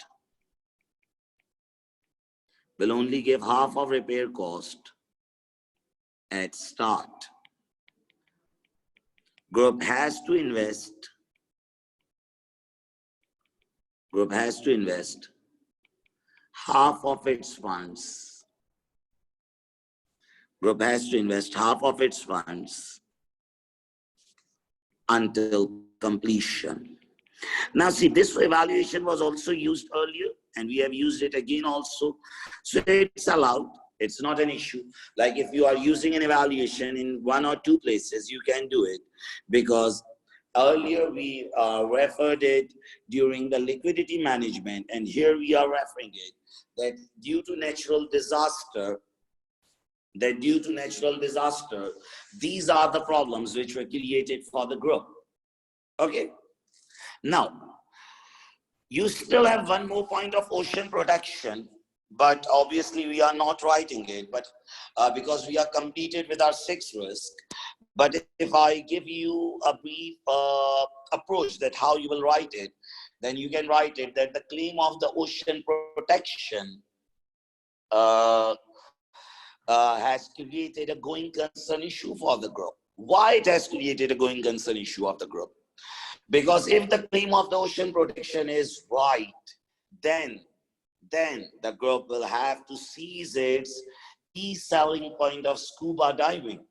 Group has to invest half of its funds. Until completion. Now see, this evaluation was also used earlier and we have used it again also. So it's allowed. It's not an issue. Like if you are using an evaluation in 1 or 2 places, you can do it because Earlier, we referred it during the liquidity management, and here we are referring it that due to natural disaster, these are the problems which were created for the group. Okay. Now, you still have one more point of ocean protection, but obviously we are not writing it, but because we are completed with our 6 risk. But if I give you a brief approach that how you will write it, then you can write it that the claim of the ocean protection has created a going concern issue for the group. Why it has created a going concern issue of the group? Because if the claim of the ocean protection is right, then the group will have to seize its key selling point of scuba diving,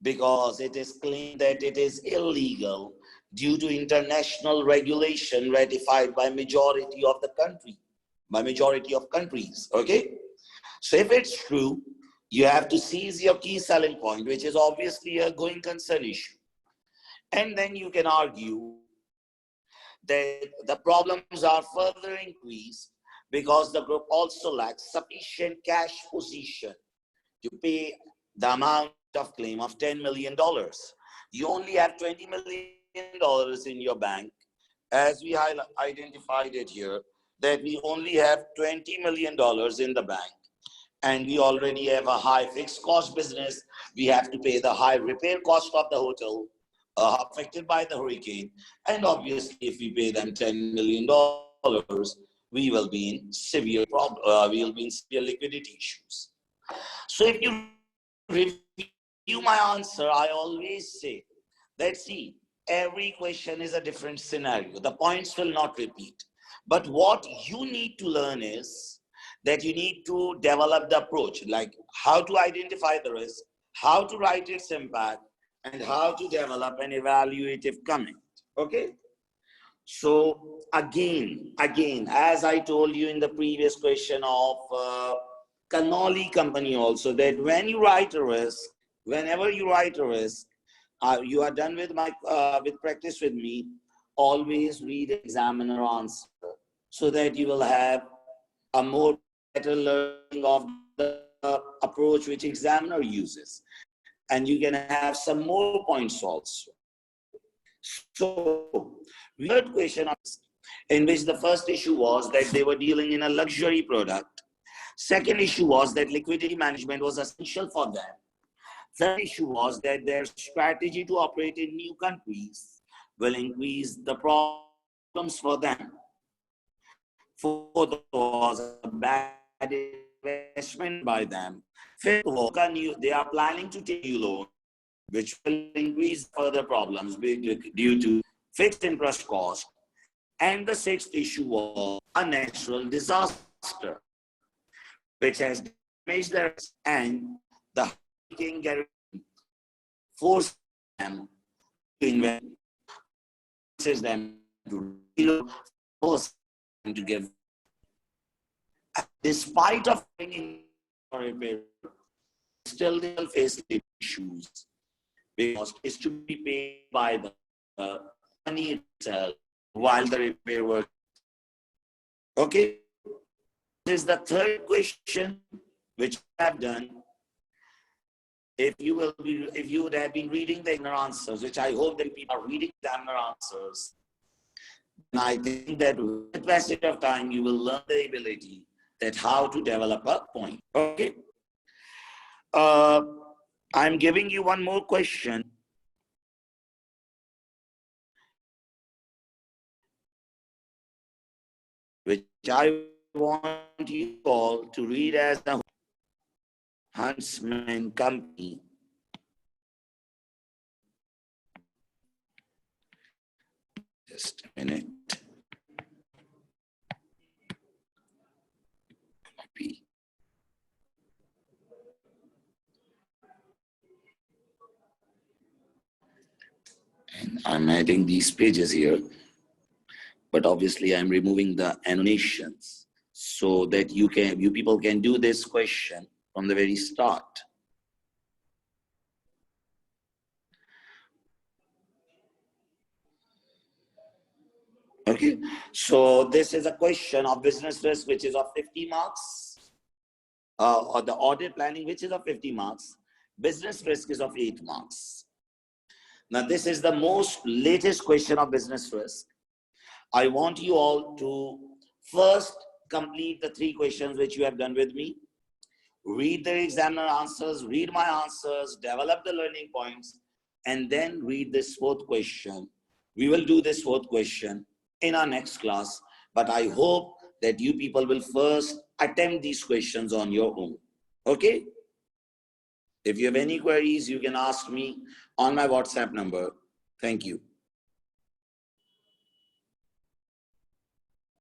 because it is claimed that it is illegal due to international regulation ratified by majority of countries. Okay, so if it's true, you have to seize your key selling point, which is obviously a going concern issue. And then you can argue that the problems are further increased because the group also lacks sufficient cash position to pay the amount of claim of $10 million. You only have $20 million in your bank, as we identified it here, that we only have $20 million in the bank, and we already have a high fixed cost business. We have to pay the high repair cost of the hotel affected by the hurricane, and obviously if we pay them $10 million, we will be in severe liquidity issues. So if you review my answer, I always say that, see, every question is a different scenario. The points will not repeat. But what you need to learn is that you need to develop the approach, like how to identify the risk, how to write its impact, and how to develop an evaluative comment. Okay? So again, as I told you in the previous question of Cannoli company also, that when you write a risk, whenever you write a risk, you are done with with practice with me, always read examiner answer, so that you will have a more better learning of the approach which examiner uses, and you can have some more points also. So, third question, in which the first issue was that they were dealing in a luxury product. Second issue was that liquidity management was essential for them. Third issue was that their strategy to operate in new countries will increase the problems for them. Fourth was a bad investment by them. Fifth was they are planning to take a loan, which will increase further problems due to fixed interest cost. And the sixth issue was a natural disaster, which has damaged their, and the hurricane guarantee forced them to invest, forces them to reload, force them to give. Despite of bringing repair, still face issues, because it's to be paid by the money itself while the repair work. Okay, this is the third question which I have done. If you would have been reading the examiner answers, which I hope that people are reading the examiner answers, then I think that with the passage of time you will learn the ability that how to develop a point. Okay. I'm giving you one more question. Which I want you all to read as the Huntsman Company. Just a minute. And I'm adding these pages here, but obviously I'm removing the annotations so that you people can do this question from the very start. Okay, so this is a question of business risk, which is of 50 marks, or the audit planning, which is of 50 marks. Business risk is of 8 marks. Now, this is the most latest question of business risk. I want you all to first complete the 3 questions which you have done with me. Read the examiner answers, read my answers, develop the learning points, and then read this 4th question. We will do this 4th question in our next class, but I hope that you people will first attempt these questions on your own. Okay? If you have any queries, you can ask me on my WhatsApp number. Thank you.